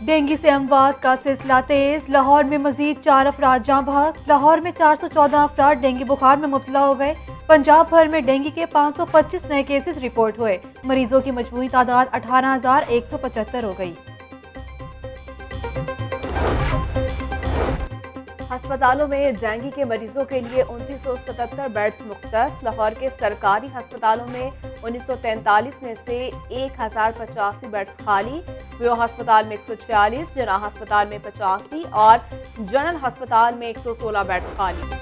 Dengue से अमवात का सिलसिला तेज। लाहौर में मजीद 4 अफराद जाँ बहक। लाहौर में 414 अफराद डेंगू बुखार में मुब्तला हो गए। पंजाब भर में डेंगू के 525 नए केसेस रिपोर्ट हुए। मरीजों की मजमूई तादाद 18,175 हो गई। अस्पतालों में डेंगू के मरीजों के लिए 2977 बेड्स मुख्तस। लाहौर के सरकारी अस्पतालों में 1943 में से 1085 बेड्स खाली। व्योम अस्पताल में 146, जनाह अस्पताल में 85 और जनरल अस्पताल में 116 बेड्स खाली।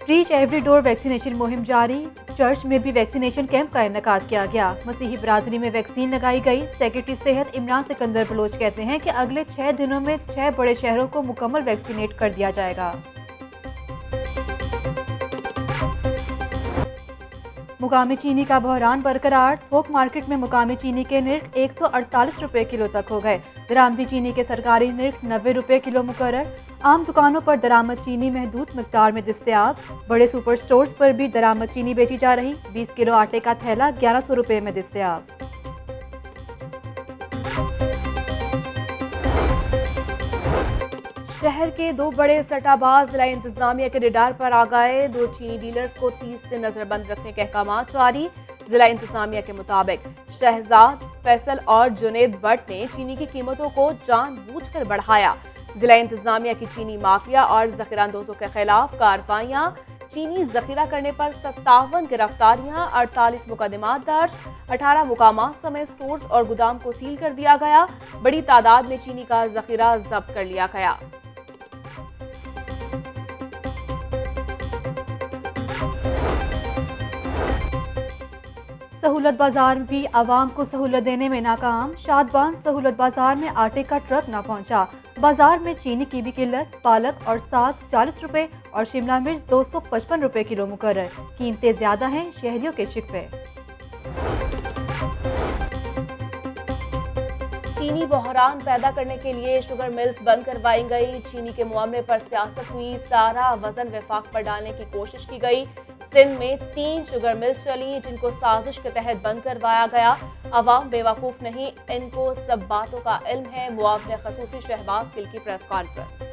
रीच एवरी डोर वैक्सीनेशन मुहिम जारी। चर्च में भी वैक्सीनेशन कैंप का इनेकाद किया गया। मसीही बरादरी में वैक्सीन लगाई गई। सेक्रेटरी सेहत इमरान सिकंदर बलोच कहते हैं कि अगले 6 दिनों में 6 बड़े शहरों को मुकम्मल वैक्सीनेट कर दिया जाएगा। मुकामी चीनी का बहरान बरकरार। थोक मार्केट में मुकामी चीनी के निर्ख 148 रुपये किलो तक हो गए। दरामदी चीनी के सरकारी निर्ख 90 रुपये किलो मुकर्रर। आम दुकानों पर दरामद चीनी महदूद मिकदार में दस्तयाब। बड़े सुपर स्टोर्स पर भी दरामद चीनी बेची जा रही। 20 किलो आटे का थैला 1100 रुपये में दस्तयाब। शहर के 2 बड़े सट्टाबाज जिला इंतजामिया के रडार पर आ गए। 2 चीनी डीलर्स को 30 दिन नजरबंद रखने के अहकाम जारी। जिला इंतजामिया के मुताबिक शहजाद, फैसल और जुनेद भट्ट ने चीनी की कीमतों को जानबूझकर बढ़ाया। जिला इंतजामिया की चीनी माफिया और जखीरांदोजों के खिलाफ कार्रवाइयां। चीनी जखीरा करने पर 57 गिरफ्तारियां, 48 मुकदमात दर्ज। 18 मुकामात समेत स्टोर्स और गोदाम को सील कर दिया गया। बड़ी तादाद में चीनी का जखीरा जब्त कर लिया गया। सहूलत बाजार भी आवाम को सहूलत देने में नाकाम। शादबान सहूलत बाजार में आटे का ट्रक न पहुंचा। बाजार में चीनी की भी किल्लत। पालक और साग 40 रुपये और शिमला मिर्च 255 रुपये किलो मुकर्रर। कीमतें ज्यादा हैं, शहरियों के शिकवे। चीनी बहरान पैदा करने के लिए शुगर मिल्स बंद करवाई गई। चीनी के मामले पर सियासत हुई। सारा वजन विफाक पर डालने की कोशिश की गई। सिंध में 3 शुगर मिल्स चली जिनको साजिश के तहत बंद करवाया गया। अवाम बेवकूफ नहीं, इनको सब बातों का इल्म है। मुआवने खसूसी शहबाज गिल की प्रेस कॉन्फ्रेंस।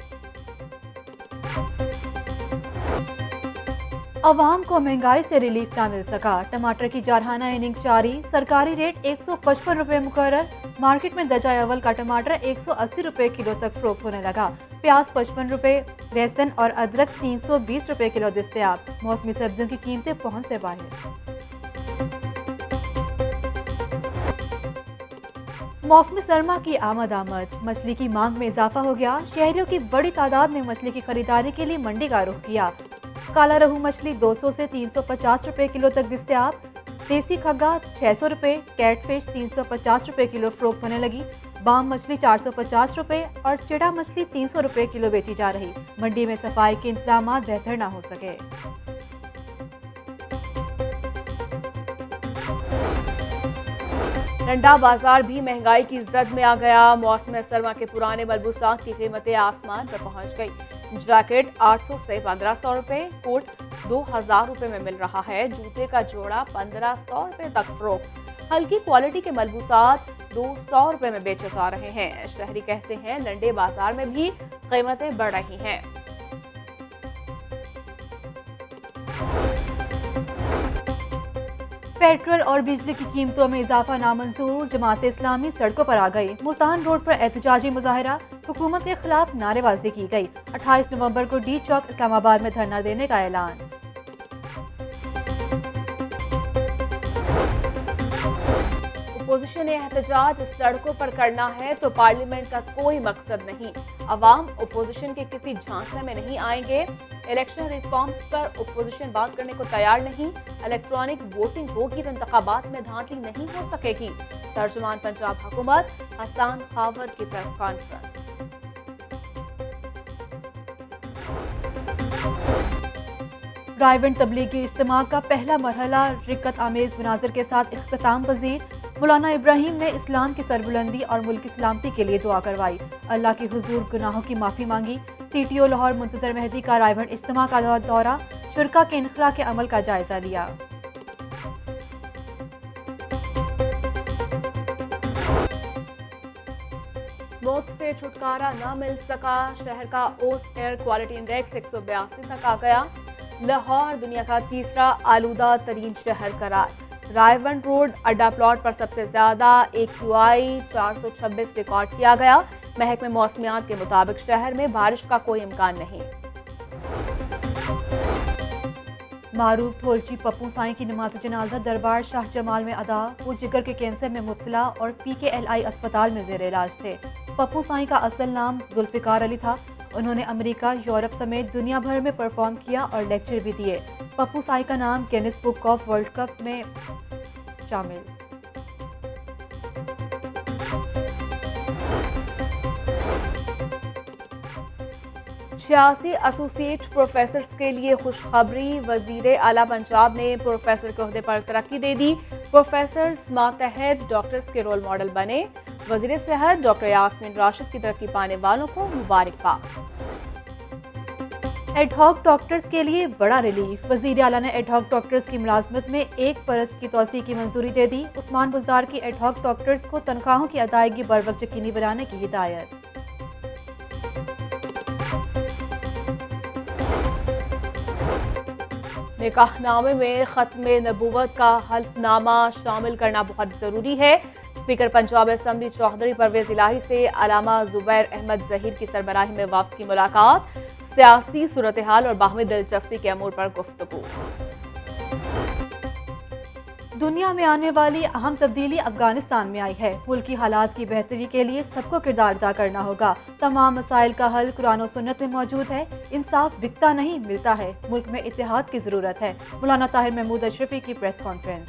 अवाम को महंगाई से रिलीफ ना मिल सका। टमाटर की जारहाना इनिंग जारी। सरकारी रेट 155 रुपये मुकर्रर। मार्केट में दर्जा अव्वल का टमाटर 180 रुपये किलो तक फरोख्त होने लगा। प्याज 55 रुपये, लहसुन और अदरक 320 रुपये किलो दस्तयाब। मौसमी सब्जियों की कीमतें पहुंच से बाहर। मौसमी सरमा की आमद। मछली की मांग में इजाफा हो गया। शहरियों की बड़ी तादाद ने मछली की खरीदारी के लिए मंडी का रुख किया। काला रहू मछली 200 से 350 रुपये किलो तक दस्तयाब। देसी खग्गा 600 रुपये, कैटफिश 350 रुपये किलो फरोख्त होने लगी। बाम मछली 450 रुपये और चिड़ा मछली 300 रुपये किलो बेची जा रही। मंडी में सफाई के इंतजाम बेहतर ना हो सके। रंडा बाजार भी महंगाई की जद में आ गया। मौसम सरमा के पुराने मलबूसात की कीमतें आसमान पर पहुंच गई। जैकेट 800 से 1500 रुपये, कोट 2000 रुपये में मिल रहा है। जूते का जोड़ा 1500 रुपये तक फरोख्त। हल्की क्वालिटी के मलबूसात 200 रुपये में बेचे जा रहे हैं। शहरी कहते हैं लंडे बाजार में भी कीमतें बढ़ रही हैं। पेट्रोल और बिजली की कीमतों में इजाफा नामंजूर। जमात इस्लामी सड़कों पर आ गई। मुल्तान रोड पर एहतजाजी मुजाहिरा। हुकूमत के खिलाफ नारेबाजी की गई। 28 नवंबर को डी चौक इस्लामाबाद में धरना देने का ऐलान। अपोजिशन ने एहतजाज सड़कों पर करना है तो पार्लियामेंट का कोई मकसद नहीं। अवाम अपोजिशन के किसी झांसे में नहीं आएंगे। इलेक्शन रिफॉर्म्स पर अपोजिशन बात करने को तैयार नहीं। इलेक्ट्रॉनिक वोटिंग होगी तो इंतखाबात में धांधली नहीं हो सकेगी। तर्जुमान पंजाब हुकूमत हसन खावर की प्रेस कॉन्फ्रेंस। रायबंद तबलीगी इज्तिमा का पहला मरहला रिक्कत आमेज मनाजिर के साथ इख्तिताम पजीर। मौलाना इब्राहिम ने इस्लाम की सरबुलंदी और मुल्क की सलामती के लिए दुआ करवाई। अल्लाह के हुजूर गुनाहों की माफ़ी मांगी। CTO लाहौर मुंतजर मेहदी का रायबंद इज्तिमा का दौरा। शुरका के इनखला के अमल का जायजा लिया। मौत से छुटकारा न मिल सका। शहर का ओस्ट एयर क्वालिटी इंडेक्स 182 तक आ गया। लाहौर दुनिया का तीसरा आलूदा तरीन शहर करार। रायवन रोड अड्डा प्लॉट पर सबसे ज्यादा AQI 426 रिकॉर्ड किया गया। महकमे मौसमियात के मुताबिक शहर में बारिश का कोई इम्कान नहीं। मारूफ ढोलची पप्पू साईं की नमाज जनाजा दरबार शाह जमाल में अदा। वो जिगर के कैंसर में मुब्तला और PKLI अस्पताल में जेर इलाज थे। पप्पू साईं का असल नाम जुल्फिकार अली था। उन्होंने अमेरिका, यूरोप समेत दुनिया भर में परफॉर्म किया और लेक्चर भी दिए। पप्पू साईं का नाम Guinness book of world cup में शामिल। छियासी एसोसिएट प्रोफेसर्स के लिए खुशखबरी। वजीर आला पंजाब ने प्रोफेसर के ओहदे पर तरक्की दे दी। प्रोफेसर्स मातहत डॉक्टर्स के रोल मॉडल बने। वजीर सेहत डॉक्टर यास्मीन राशिद की तरक्की पाने वालों को मुबारकबाद। एडहॉक डॉक्टर्स के लिए बड़ा रिलीफ। वजीर आला ने एडहॉक डॉक्टर्स की मुलाजमत में 1 बरस की तोसी की मंजूरी दे दी। उस्मान बुजार की एडहॉक डॉक्टर्स को तनख्वाहों की अदायगी बर वक्त यकीनी बनाने की हिदायत। निकाहनामे में खत्म नबूवत का हल्फनामा शामिल करना बहुत ज़रूरी है। स्पीकर पंजाब असम्बली चौधरी परवेज इलाही से अलामा जुबैर अहमद जहीर की सरबराही में वफ्द की मुलाकात। सियासी सूरत हाल और बाहमी दिलचस्पी के अमूर पर गुफ्तगू। दुनिया में आने वाली अहम तब्दीली अफगानिस्तान में आई है। मुल्क की हालात की बेहतरी के लिए सबको किरदार अदा करना होगा। तमाम मसाइल का हल कुरान और सुन्नत में मौजूद है। इंसाफ बिकता नहीं, मिलता है। मुल्क में इत्तेहाद की जरूरत है। मौलाना ताहिर महमूद अशरफी की प्रेस कॉन्फ्रेंस।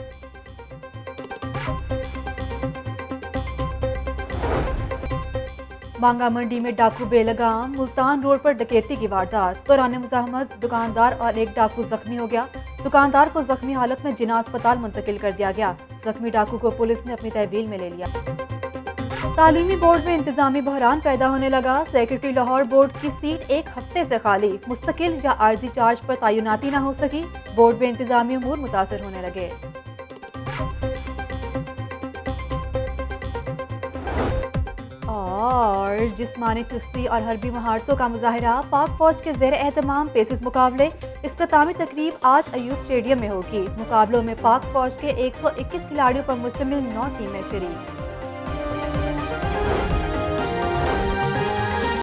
मांगा मंडी में डाकू बेलगाम। मुल्तान रोड पर डकैती की वारदात। दौरान मुज़ाहमत दुकानदार और एक डाकू जख्मी हो गया। दुकानदार को जख्मी हालत में जिना अस्पताल मुंतकिल कर दिया गया। जख्मी डाकू को पुलिस ने अपनी तहवील में ले लिया। तालीमी बोर्ड में इंतजामी बहरान पैदा होने लगा। सेक्रेटरी लाहौर बोर्ड की सीट 1 हफ्ते से खाली। मुस्तकिल या आर्जी चार्ज पर तैनाती न हो सकी। बोर्ड में इंतजामी अमूर मुतासर होने लगे। और जिस्मानी कुश्ती और हरबी महारतों का मुजाहिरा। पाक फौज के ज़ेर एहतमाम पेसिस मुकाबले। इख्तितामी तकरीब आज अयूब स्टेडियम में होगी। मुकाबलों में पाक फौज के 121 खिलाड़ियों पर मुश्तमिल 9 टीमें शरीक।